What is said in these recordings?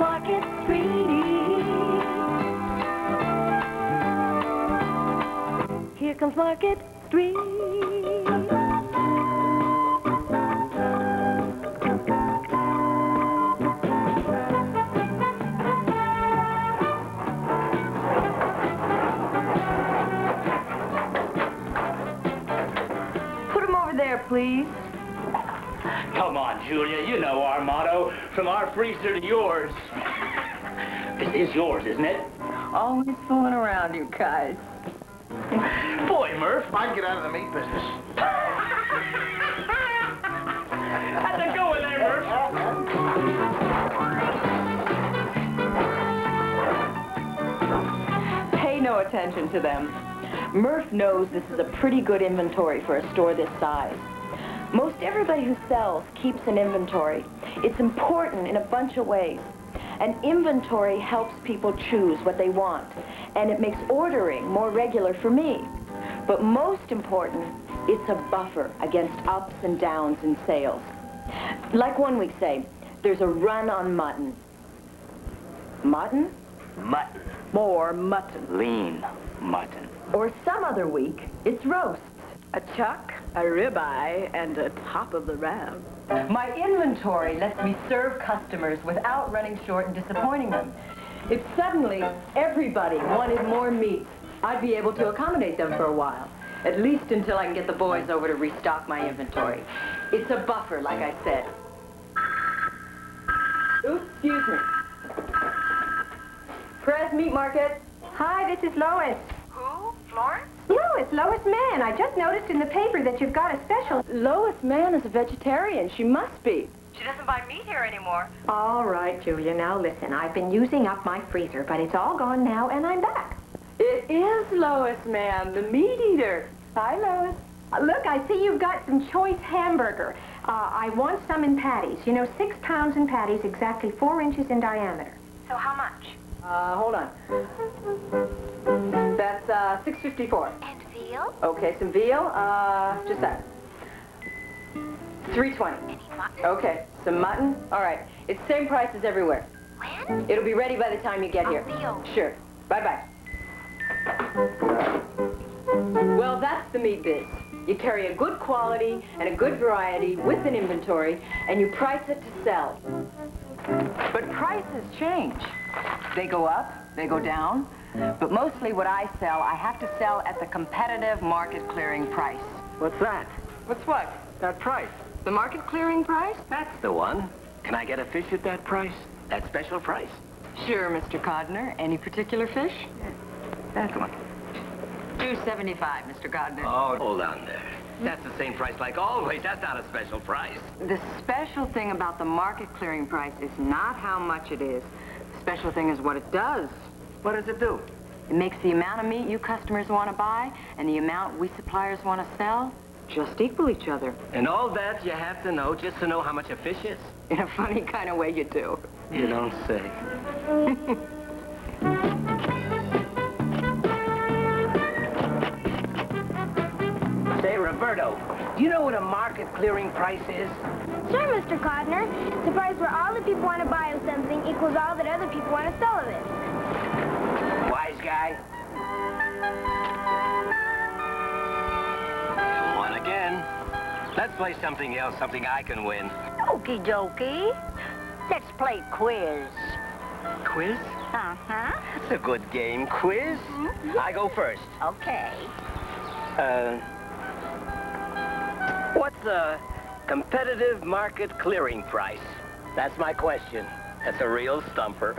Market Street. Here comes Market Street. Put him over there, please. Come on, Julia, you know our motto, from our freezer to yours. This is yours, isn't it? Always fooling around, you guys. Boy, Murph. I'd get out of the meat business. How'd that go in there, Murph? Pay no attention to them. Murph knows this is a pretty good inventory for a store this size. Most everybody who sells keeps an inventory. It's important in a bunch of ways. An inventory helps people choose what they want, and it makes ordering more regular for me. But most important, it's a buffer against ups and downs in sales. Like one week, say, there's a run on mutton. Mutton? Mutton. More mutton. Lean mutton. Or some other week, it's roasts. A chuck, a ribeye, and a top of the ram. My inventory lets me serve customers without running short and disappointing them. If suddenly everybody wanted more meat, I'd be able to accommodate them for a while. At least until I can get the boys over to restock my inventory. It's a buffer, like I said. Oops, excuse me. Press Meat Market. Hi, this is Lois. Who? Florence? No, it's Lois Mann. I just noticed in the paper that you've got a special. Lois Mann is a vegetarian. She must be. She doesn't buy meat here anymore. All right, Julia, now listen. I've been using up my freezer, but it's all gone now, and I'm back. It is Lois Mann, the meat eater. Hi, Lois. Look, I see you've got some choice hamburger. I want some in patties. You know, 6 pounds in patties, exactly 4 inches in diameter. So how much? Hold on. That's, $6.54. And veal? Okay, some veal, just that. $3.20. Any mutton? Okay, some mutton. All right, it's the same price as everywhere. When? It'll be ready by the time you get here. I'll be over. Sure. Bye-bye. Well, that's the meat biz. You carry a good quality and a good variety with an inventory, and you price it to sell. But prices change. They go up, they go down, but mostly what I sell, I have to sell at the competitive market clearing price. What's that? What's what? That price. The market clearing price? That's the one. Can I get a fish at that price? That special price? Sure, Mr. Codner. Any particular fish? That one. $2.75, Mr. Codner. Oh, hold on there. That's the same price like always. That's not a special price. The special thing about the market clearing price is not how much it is. The special thing is what it does. What does it do? It makes the amount of meat you customers want to buy and the amount we suppliers want to sell just equal each other. And all that you have to know just to know how much a fish is? In a funny kind of way you do. You don't say. Say, Roberto, do you know what a market clearing price is? Sure, Mr. Codner. It's the price where all the people want to buy of something equals all that other people want to sell of it. Wise guy. Won again. Let's play something else, something I can win. Okie dokie. Let's play quiz. Quiz? Uh-huh. It's a good game, quiz. I go first. Okay. What's a competitive market clearing price? That's my question. That's a real stumper.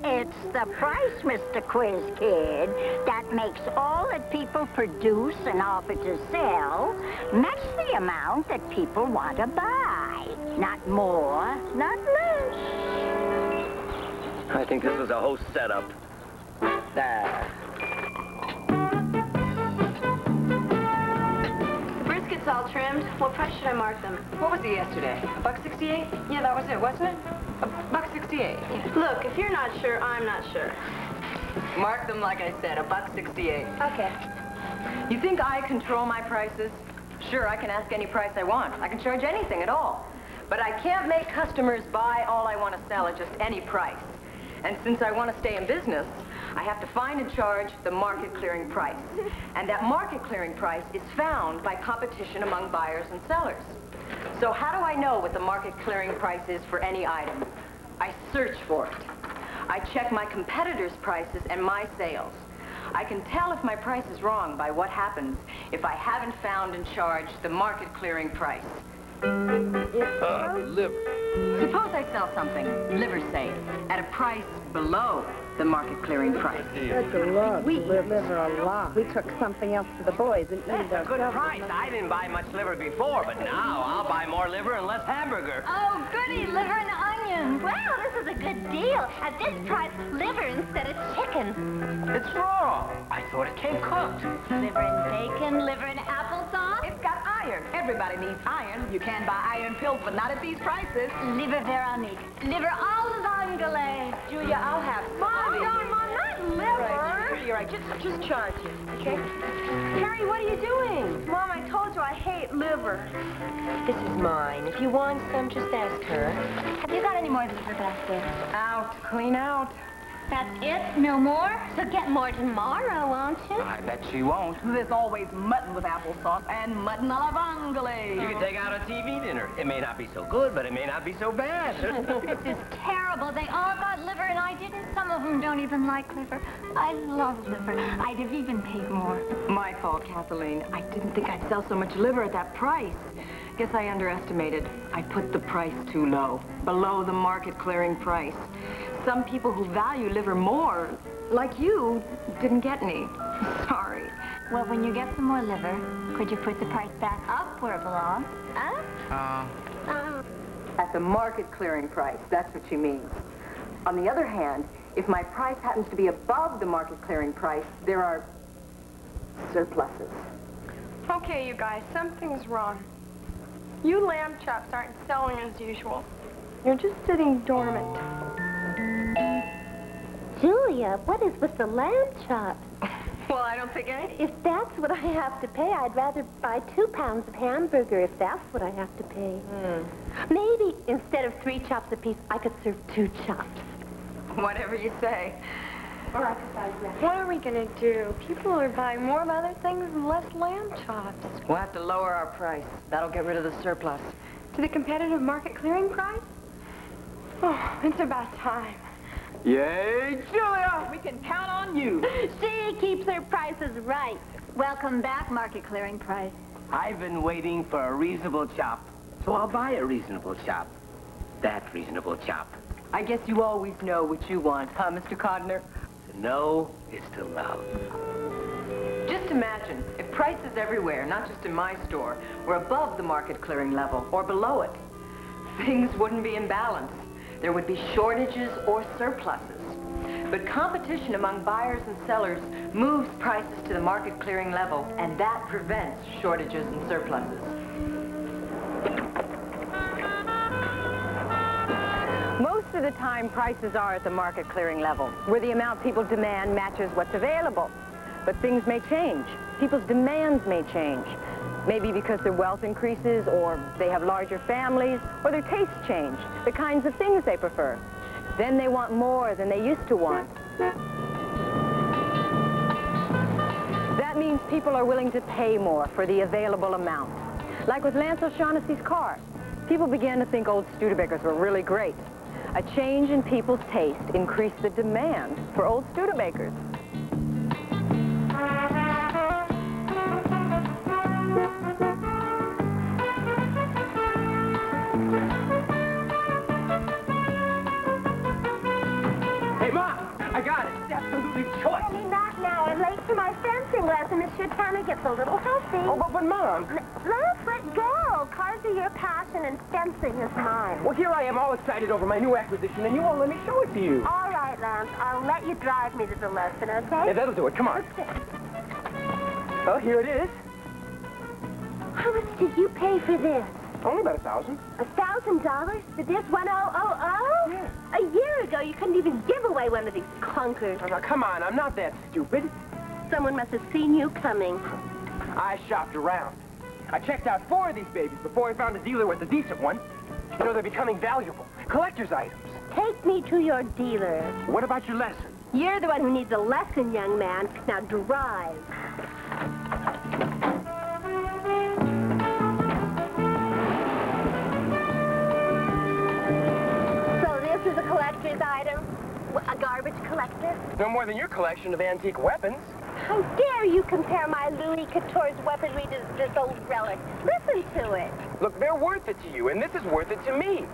It's the price, Mr. Quiz Kid, that makes all that people produce and offer to sell match the amount that people want to buy. Not more, not less. I think this was a whole setup. Briskets all trimmed. What price should I mark them? What was it yesterday? $1.68? Yeah, that was it, wasn't it? $1.68. Look, if you're not sure, I'm not sure. Mark them like I said, $1.68. Okay. You think I control my prices? Sure, I can ask any price I want. I can charge anything at all. But I can't make customers buy all I want to sell at just any price. And since I want to stay in business, I have to find and charge the market clearing price. And that market clearing price is found by competition among buyers and sellers. So how do I know what the market clearing price is for any item? I search for it. I check my competitors' prices and my sales. I can tell if my price is wrong by what happens if I haven't found and charged the market clearing price. Liver. Suppose I sell something, liver say, at a price below the market clearing price. That's a lot. We eat liver a lot. We took something else for the boys and eat That's a good price. I didn't buy much liver before, but now I'll buy more liver and less hamburger. Oh, goody, liver and onions. Wow, this is a good deal. At this price, liver instead of chicken. It's raw. I thought it came cooked. Liver and bacon, liver and applesauce. It's got iron. Everybody needs iron. You can buy iron pills, but not at these prices. Liver Veronique. Liver al vongole. Julia, I'll have some. Oh, no, Mom, not liver. Right, you're right. Just charge it, okay? Carrie, what are you doing? Mom, I told you I hate liver. This is mine. If you want some, just ask her. Have you got any more liver back there? Out. Clean out. That's it? No more? So get more tomorrow, won't you? I bet she won't. There's always mutton with applesauce and mutton a la vongole. You can take out a TV dinner. It may not be so good, but it may not be so bad. This is terrible. They all got liver and I didn't. Some of them don't even like liver. I love liver. I'd have even paid more. My fault, Kathleen. I didn't think I'd sell so much liver at that price. Guess I underestimated. I put the price too low, below the market clearing price. Some people who value liver more, like you, didn't get any. Sorry. Well, when you get some more liver, could you put the price back up where it belongs? At the market clearing price, that's what she means. On the other hand, if my price happens to be above the market clearing price, there are surpluses. Okay, you guys, something's wrong. You lamb chops aren't selling as usual. You're just sitting dormant. Julia, what is with the lamb chops? Well, I don't think any... If that's what I have to pay, I'd rather buy 2 pounds of hamburger if that's what I have to pay. Maybe instead of 3 chops apiece, I could serve 2 chops. Whatever you say. All right, what are we going to do? People are buying more of other things and less lamb chops. We'll have to lower our price. That'll get rid of the surplus. To the competitive market clearing price? Oh, it's about time. Yay, Julia! We can count on you. She keeps her prices right. Welcome back, market clearing price. I've been waiting for a reasonable chop, so I'll buy a reasonable chop. That reasonable chop. I guess you always know what you want, huh, Mr. Codner? To know is to love. Just imagine, if prices everywhere, not just in my store, were above the market clearing level or below it, things wouldn't be in balance. There would be shortages or surpluses. But competition among buyers and sellers moves prices to the market clearing level, and that prevents shortages and surpluses. Most of the time, prices are at the market clearing level, where the amount people demand matches what's available. But things may change. People's demands may change. Maybe because their wealth increases, or they have larger families, or their tastes change, the kinds of things they prefer. Then they want more than they used to want. That means people are willing to pay more for the available amount. Like with Lance O'Shaughnessy's car. People began to think old Studebakers were really great. A change in people's taste increased the demand for old Studebakers. Hey, Mom! I got it! It's absolutely choice! Only not now. I'm late for my fencing lesson. Miss Tanner gets a little huffy. Oh, but Mom! Let's let go. Cars are your passion and fencing is mine. Well, here I am all excited over my new acquisition, and you won't let me show it to you. All right, Lance. I'll let you drive me to the lesson, okay? Yeah, that'll do it. Come on. Well, here it is. How much did you pay for this? Only about $1,000. $1,000 for this 1000? Yeah. A year ago, you couldn't even give away one of these clunkers. Oh, now, come on. I'm not that stupid. Someone must have seen you coming. I shopped around. I checked out 4 of these babies before I found a dealer with a decent one. You know, they're becoming valuable. Collector's items. Take me to your dealer. What about your lesson? You're the one who needs a lesson, young man. Now drive. So this is a collector's item? A garbage collector? No more than your collection of antique weapons. How dare you compare my Louis Couture's weaponry to this old relic? Listen to it. Look, they're worth it to you, and this is worth it to me.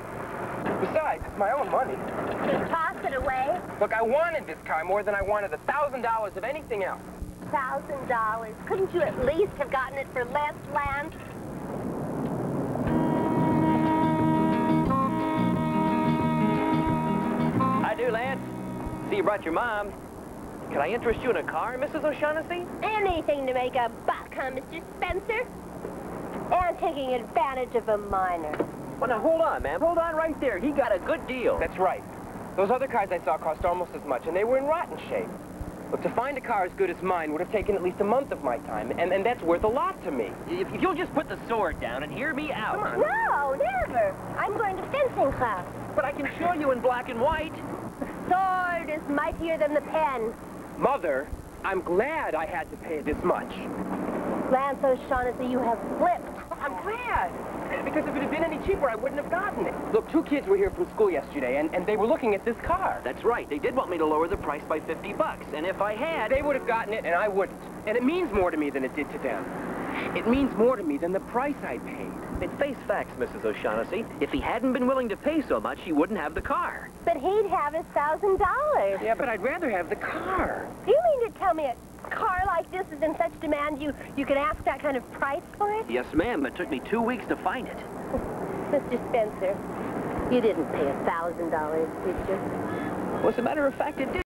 Besides, it's my own money. You toss it away? Look, I wanted this car more than I wanted $1,000 of anything else. $1,000. Couldn't you at least have gotten it for less, Lance? I do, Lance. See, you brought your mom. Can I interest you in a car, Mrs. O'Shaughnessy? Anything to make a buck, huh, Mr. Spencer? And taking advantage of a minor. Well, now, hold on, ma'am. Hold on right there. He got a good deal. That's right. Those other cars I saw cost almost as much, and they were in rotten shape. Look, to find a car as good as mine would have taken at least a month of my time, and that's worth a lot to me. If you'll just put the sword down and hear me out. Come on. No, never. I'm going to fencing class. But I can show you in black and white. Sword is mightier than the pen. Mother, I'm glad I had to pay this much. Lance O'Shaughnessy, you have flipped. I'm glad. Because if it had been any cheaper, I wouldn't have gotten it. Look, 2 kids were here from school yesterday, and they were looking at this car. That's right. They did want me to lower the price by $50. And if I had... They would have gotten it, and I wouldn't. And it means more to me than it did to them. It means more to me than the price I paid. Face facts, Mrs. O'Shaughnessy. If he hadn't been willing to pay so much, he wouldn't have the car. But he'd have his $1,000. Yeah, but I'd rather have the car. Do you mean to tell me a car like this is in such demand you can ask that kind of price for it? Yes, ma'am. It took me 2 weeks to find it. Mr. Spencer, you didn't pay $1,000, did you? Well, as a matter of fact, it did.